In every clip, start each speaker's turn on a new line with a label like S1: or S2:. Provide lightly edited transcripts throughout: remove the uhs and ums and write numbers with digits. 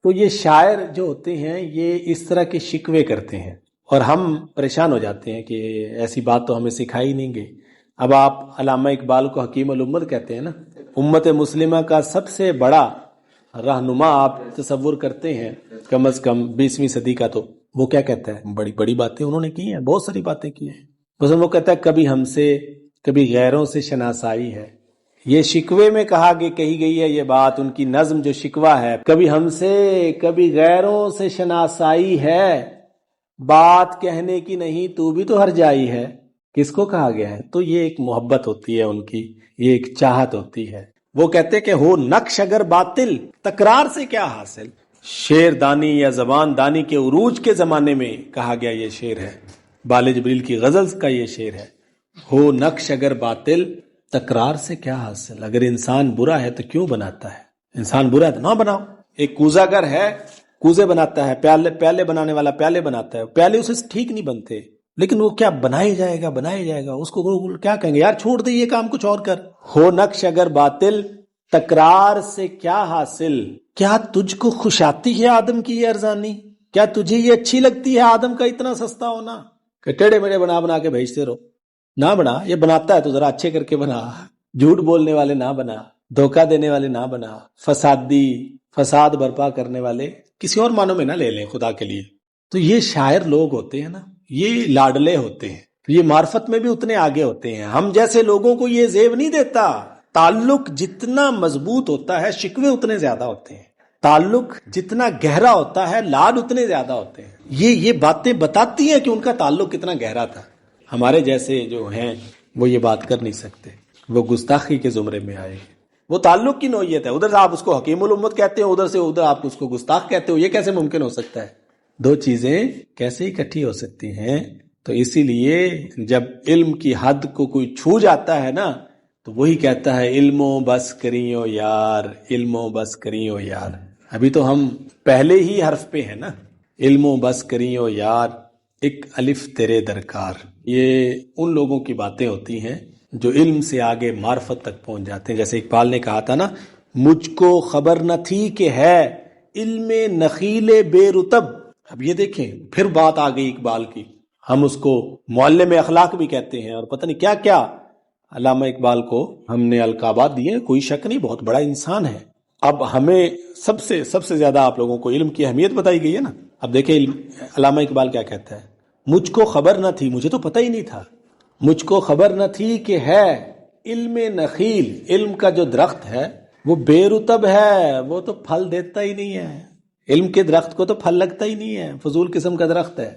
S1: تو یہ شاعر جو ہوتے ہیں یہ اس طرح کے شکوے کرتے ہیں اور ہم پریشان ہو جاتے ہیں کہ ایسی بات تو ہمیں سکھائی نہیں گئی۔ اب آپ علامہ اقبال کو حکیم الامت کہتے ہیں نا، امت مسلمہ کا سب سے بڑا رہنما آپ تصور کرتے ہیں کم از کم 20ویں صدی کا، تو وہ کیا کہتا ہے؟ بڑی بڑی باتیں انہوں نے کی ہیں، بہت ساری باتیں کی ہیں، بس وہ کہتا ہے کبھی ہم سے کبھی غیروں سے شناسائی ہے۔ یہ شکوے میں کہی گئی ہے یہ بات، ان کی نظم جو شکوہ ہے، کبھی ہم سے کبھی غیروں سے شناسائی ہے، بات کہنے کی نہیں تو بھی تو ہر جائی ہے۔ کس کو کہا گیا ہے؟ تو یہ ایک محبت ہوتی ہے ان کی، یہ ایک چاہت ہوتی ہے۔ وہ کہتے کہ ہو نقش اگر باطل، تکرار سے کیا حاصل۔ شعر دانی یا زبان دانی کے عروج کے زمانے میں کہا گیا یہ شعر ہے، بال جبریل کی غزل کا یہ شعر ہے۔ ہو نقش اگر باطل، تکرار سے کیا حاصل۔ اگر انسان برا ہے تو کیوں بناتا ہے؟ انسان برا ہے تو نہ بناؤ۔ ایک کوزہ گر ہے، کوزے بناتا ہے، پیالے بنانے والا پیالے بناتا ہے، پیالے اسے ٹھیک نہیں بنتے، لیکن وہ کیا بنائے جائے گا، اس کو کیا کہیں گے، یار چھوڑ دے یہ کام، کچھ اور کر۔ ہو نقش اگر باطل، تکرار سے کیا حاصل۔ کیا تجھ کو خوش آتی ہے آدم کی یہ ارزانی؟ کیا تجھے یہ اچھی لگتی ہے آدم کا اتنا سستا ہونا کہ ٹیڑے میڑے بنا کے بھیجتے رہو؟ نہ بنا، یہ بناتا ہے تو ذرا اچھے کر کے بنا، جھوٹ بولنے والے نہ بنا، دھوکہ دینے والے نہ بنا، فساد برپا کرنے والے کسی اور معنوں میں نہ لے لیں خدا کے لیے۔ تو یہ شاعر لوگ ہوتے ہیں نا، یہ لاڈلے ہوتے ہیں، یہ معرفت میں بھی اتنے آگے ہوتے ہیں۔ ہم جیسے لوگوں کو یہ زیب نہیں دیتا۔ تعلق جتنا مضبوط ہوتا ہے شکوے اتنے زیادہ ہوتے ہیں، تعلق جتنا گہرا ہوتا ہے لاد اتنے زیادہ ہوتے ہیں۔ یہ باتیں بتاتی ہیں کہ ان کا تعلق کتنا گہرا تھا۔ ہمارے جیسے جو ہیں وہ یہ بات کر نہیں سکتے، وہ گستاخی کے زمرے میں آئے ہیں۔ وہ تعلق کی نوعیت ہے، ادھر سے آپ اس کو حکیم الامت کہتے ہو، ادھر آپ اس کو گستاخ کہتے ہو، یہ کیسے ممکن ہو سکتا ہے؟ دو چیزیں کیسے اکٹھی ہو سکتی ہیں؟ تو اسی لیے جب علم کی حد کو کوئی چھو جاتا ہے نا تو وہی کہتا ہے علم و بس کریو یار، علم و بس کریو یار۔ ابھی تو ہم پہلے ہی حرف پہ ہیں نا، علم و بس کریو یار، ایک الف تیرے درکار۔ یہ ان لوگوں کی باتیں ہوتی ہیں جو علم سے آگے معرفت تک پہنچ جاتے ہیں۔ جیسے اقبال نے کہا تھا نا، مجھ کو خبر نہ تھی کہ ہے علم نخیل بے رطب۔ اب یہ دیکھیں پھر بات آ گئی اقبال کی، ہم اس کو معلم اخلاق بھی کہتے ہیں اور پتہ نہیں کیا کیا۔ علامہ اقبال کو ہم نے القابات دیے، کوئی شک نہیں، بہت بڑا انسان ہے۔ اب ہمیں سب سے زیادہ آپ لوگوں کو علم کی اہمیت بتائی گئی ہے نا۔ اب دیکھیں علامہ اقبال کیا کہتا ہے، مجھ کو خبر نہ تھی، مجھے تو پتہ ہی نہیں تھا، مجھ کو خبر نہ تھی کہ ہے علم نخیل، علم کا جو درخت ہے وہ بے رطب ہے، وہ تو پھل دیتا ہی نہیں ہے، علم کے درخت کو تو پھل لگتا ہی نہیں ہے، فضول قسم کا درخت ہے۔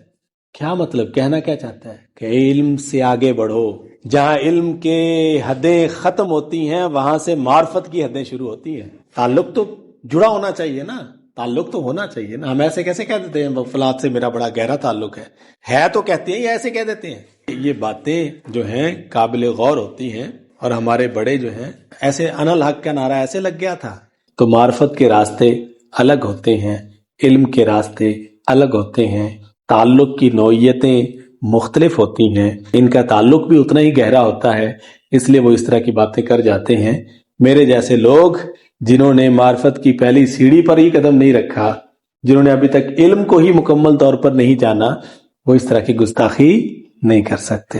S1: کیا مطلب، کہنا کیا چاہتا ہے کہ علم سے آگے بڑھو، جہاں علم کے حدیں ختم ہوتی ہیں وہاں سے معرفت کی حدیں شروع ہوتی ہیں۔ تعلق تو جڑا ہونا چاہیے نا، تعلق تو ہونا چاہیے نا۔ ہم ایسے کیسے کہہ دیتے ہیں فلاں سے میرا بڑا گہرا تعلق ہے تو کہتے ہیں یا ایسے کہہ دیتے ہیں؟ یہ باتیں جو ہیں قابل غور ہوتی ہیں، اور ہمارے بڑے جو ہیں ایسے انا الحق کا نعرہ ایسے لگ گیا تھا۔ تو معرفت کے راستے الگ ہوتے ہیں، علم کے راستے الگ ہوتے ہیں، تعلق کی نوعیتیں مختلف ہوتی ہیں، ان کا تعلق بھی اتنا ہی گہرا ہوتا ہے، اس لیے وہ اس طرح کی باتیں کر جاتے ہیں۔ میرے جیسے لوگ جنہوں نے معرفت کی پہلی سیڑھی پر ہی قدم نہیں رکھا، جنہوں نے ابھی تک علم کو ہی مکمل طور پر نہیں جانا، وہ اس طرح کی گستاخی نہیں کر سکتے۔